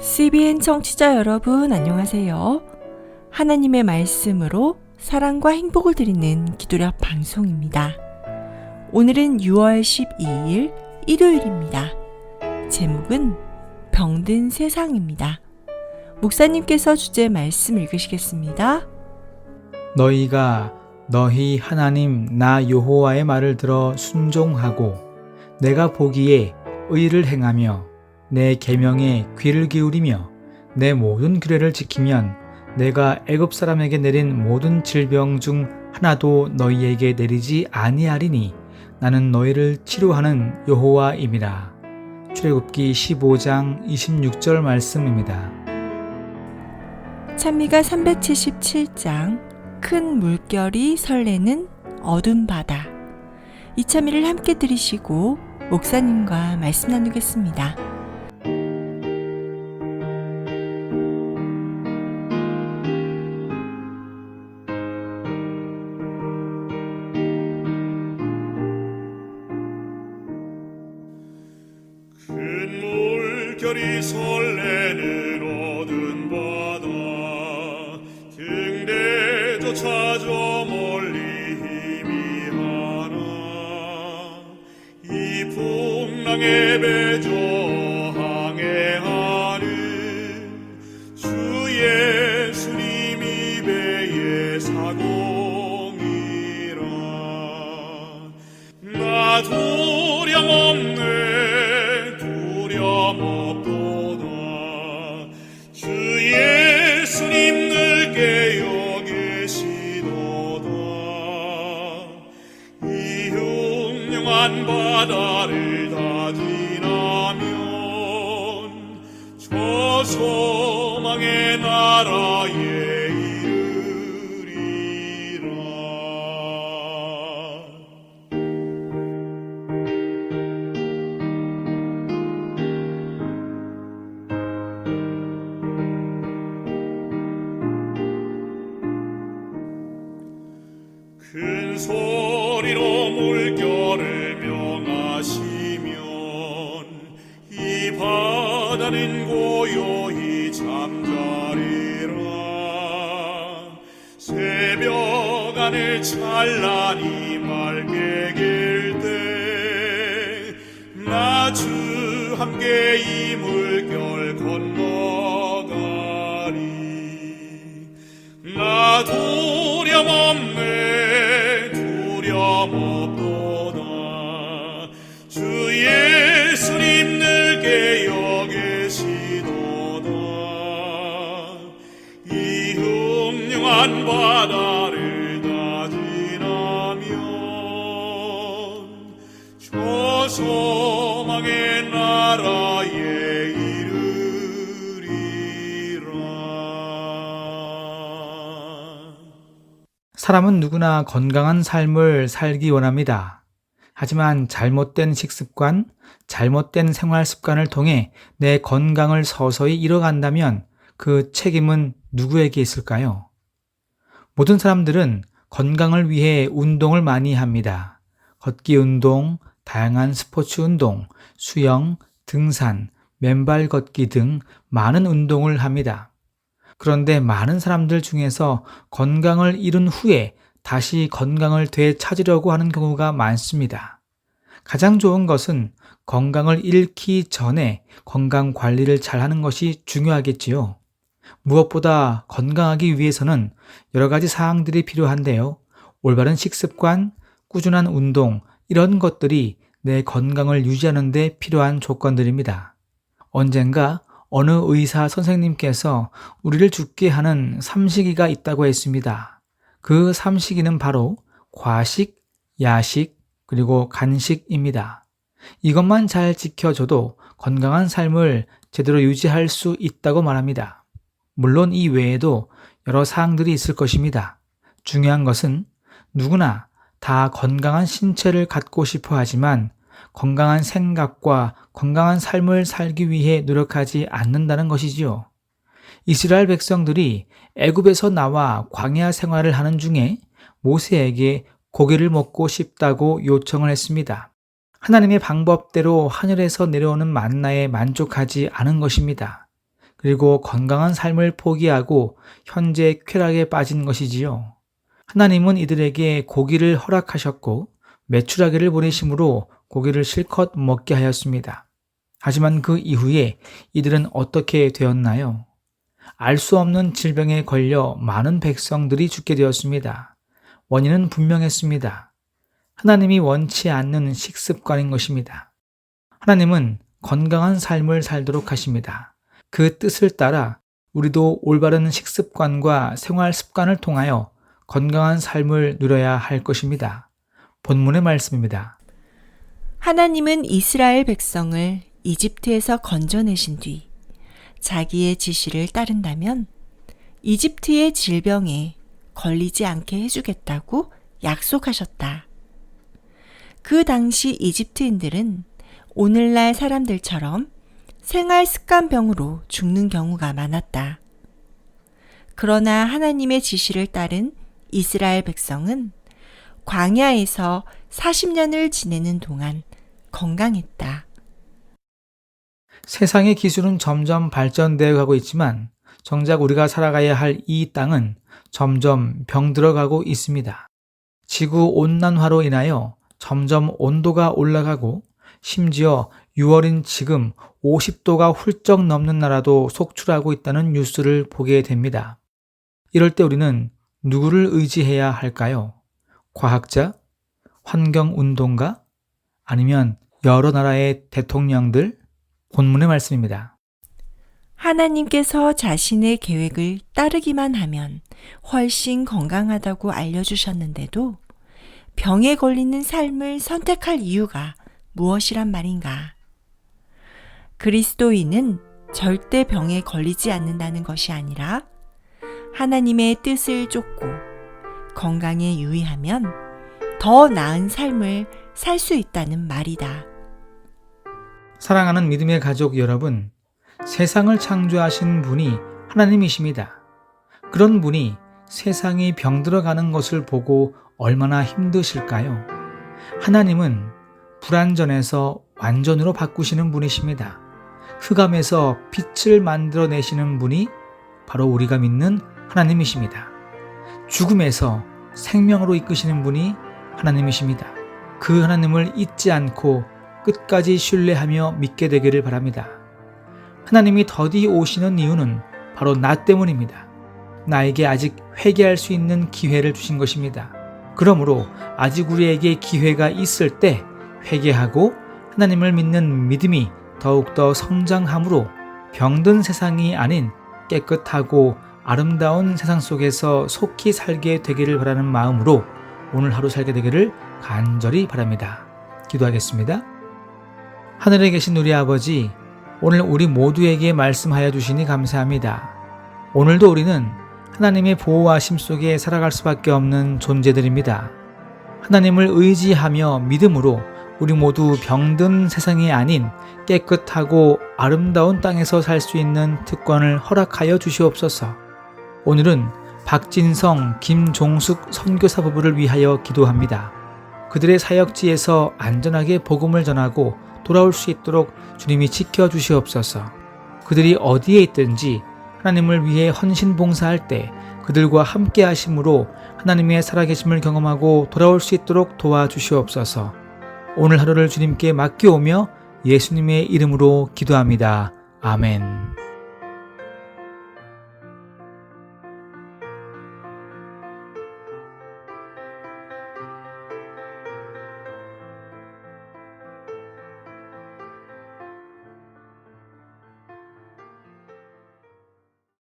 CBN 청취자 여러분 안녕하세요. 하나님의 말씀으로 사랑과 행복을 드리는 기도력 방송입니다. 오늘은 6월 12일 일요일입니다. 제목은 병든 세상입니다. 목사님께서 주제 말씀 읽으시겠습니다. 너희가 너희 하나님 나 여호와의 말을 들어 순종하고 내가 보기에 의를 행하며 내 계명에 귀를 기울이며 내 모든 규례를 지키면 내가 애굽 사람에게 내린 모든 질병 중 하나도 너희에게 내리지 아니하리니 나는 너희를 치료하는 여호와임이라. 출애굽기 15장 26절 말씀입니다. 찬미가 377장 큰 물결이 설레는 어두운 바다. 이 찬미를 함께 들으시고 목사님과 말씀 나누겠습니다. 큰 물결이 설레는 어두운 바다 등대조차 저 멀리 희미하나 이 풍랑에 배저 항해하는 주 예수님이 배의 사공이라. 나 도량 없네 없도다. 주 예수님 늘 깨어 계시도다. 이 흉흉한 바다를 다 지나면 저 소망의 나라에 큰 소리로 물결을 명하시면 이 바다는 고요히 잠자리라. 새벽 하늘 찬란히 맑게 길 때 나 주 함께 이 물결 건너가리. 나 두려움 없네 두려움 없도다. 주 예수님 늘 깨어 계시도다. 이 흉흉한 바다를 다 지나면 저 소망의 나라에 사람은 누구나 건강한 삶을 살기 원합니다. 하지만 잘못된 식습관, 잘못된 생활 습관을 통해 내 건강을 서서히 잃어간다면 그 책임은 누구에게 있을까요? 모든 사람들은 건강을 위해 운동을 많이 합니다. 걷기 운동, 다양한 스포츠 운동, 수영, 등산, 맨발 걷기 등 많은 운동을 합니다. 그런데 많은 사람들 중에서 건강을 잃은 후에 다시 건강을 되찾으려고 하는 경우가 많습니다. 가장 좋은 것은 건강을 잃기 전에 건강 관리를 잘하는 것이 중요하겠지요. 무엇보다 건강하기 위해서는 여러 가지 사항들이 필요한데요. 올바른 식습관, 꾸준한 운동, 이런 것들이 내 건강을 유지하는 데 필요한 조건들입니다. 언젠가 어느 의사 선생님께서 우리를 죽게 하는 삼시기가 있다고 했습니다. 그 삼시기는 바로 과식, 야식, 그리고 간식입니다. 이것만 잘 지켜줘도 건강한 삶을 제대로 유지할 수 있다고 말합니다. 물론 이 외에도 여러 사항들이 있을 것입니다. 중요한 것은 누구나 다 건강한 신체를 갖고 싶어 하지만 건강한 생각과 건강한 삶을 살기 위해 노력하지 않는다는 것이지요. 이스라엘 백성들이 애굽에서 나와 광야 생활을 하는 중에 모세에게 고기를 먹고 싶다고 요청을 했습니다. 하나님의 방법대로 하늘에서 내려오는 만나에 만족하지 않은 것입니다. 그리고 건강한 삶을 포기하고 현재 쾌락에 빠진 것이지요. 하나님은 이들에게 고기를 허락하셨고 메추라기를 보내심으로 고기를 실컷 먹게 하였습니다. 하지만 그 이후에 이들은 어떻게 되었나요? 알 수 없는 질병에 걸려 많은 백성들이 죽게 되었습니다. 원인은 분명했습니다. 하나님이 원치 않는 식습관인 것입니다. 하나님은 건강한 삶을 살도록 하십니다. 그 뜻을 따라 우리도 올바른 식습관과 생활 습관을 통하여 건강한 삶을 누려야 할 것입니다. 본문의 말씀입니다. 하나님은 이스라엘 백성을 이집트에서 건져내신 뒤 자기의 지시를 따른다면 이집트의 질병에 걸리지 않게 해주겠다고 약속하셨다. 그 당시 이집트인들은 오늘날 사람들처럼 생활 습관병으로 죽는 경우가 많았다. 그러나 하나님의 지시를 따른 이스라엘 백성은 광야에서 40년을 지내는 동안 건강했다. 세상의 기술은 점점 발전되어 가고 있지만 정작 우리가 살아가야 할 이 땅은 점점 병들어가고 있습니다. 지구 온난화로 인하여 점점 온도가 올라가고 심지어 6월인 지금 50도가 훌쩍 넘는 나라도 속출하고 있다는 뉴스를 보게 됩니다. 이럴 때 우리는 누구를 의지해야 할까요? 과학자? 환경운동가? 아니면 여러 나라의 대통령들? 본문의 말씀입니다. 하나님께서 자신의 계획을 따르기만 하면 훨씬 건강하다고 알려주셨는데도 병에 걸리는 삶을 선택할 이유가 무엇이란 말인가? 그리스도인은 절대 병에 걸리지 않는다는 것이 아니라 하나님의 뜻을 쫓고 건강에 유의하면 더 나은 삶을 살 수 있다는 말이다. 사랑하는 믿음의 가족 여러분, 세상을 창조하신 분이 하나님이십니다. 그런 분이 세상이 병들어가는 것을 보고 얼마나 힘드실까요? 하나님은 불완전에서 완전으로 바꾸시는 분이십니다. 흑암에서 빛을 만들어내시는 분이 바로 우리가 믿는 하나님이십니다. 죽음에서 생명으로 이끄시는 분이 하나님이십니다. 그 하나님을 잊지 않고 끝까지 신뢰하며 믿게 되기를 바랍니다. 하나님이 더디 오시는 이유는 바로 나 때문입니다. 나에게 아직 회개할 수 있는 기회를 주신 것입니다. 그러므로 아직 우리에게 기회가 있을 때 회개하고 하나님을 믿는 믿음이 더욱더 성장함으로 병든 세상이 아닌 깨끗하고 아름다운 세상 속에서 속히 살게 되기를 바라는 마음으로 오늘 하루 살게 되기를 간절히 바랍니다. 기도하겠습니다. 하늘에 계신 우리 아버지, 오늘 우리 모두에게 말씀하여 주시니 감사합니다. 오늘도 우리는 하나님의 보호하심 속에 살아갈 수밖에 없는 존재들입니다. 하나님을 의지하며 믿음으로 우리 모두 병든 세상이 아닌 깨끗하고 아름다운 땅에서 살 수 있는 특권을 허락하여 주시옵소서. 오늘은 박진성, 김종숙 선교사 부부를 위하여 기도합니다. 그들의 사역지에서 안전하게 복음을 전하고 돌아올 수 있도록 주님이 지켜주시옵소서. 그들이 어디에 있든지 하나님을 위해 헌신 봉사할 때 그들과 함께 하심으로 하나님의 살아계심을 경험하고 돌아올 수 있도록 도와주시옵소서. 오늘 하루를 주님께 맡겨오며 예수님의 이름으로 기도합니다. 아멘.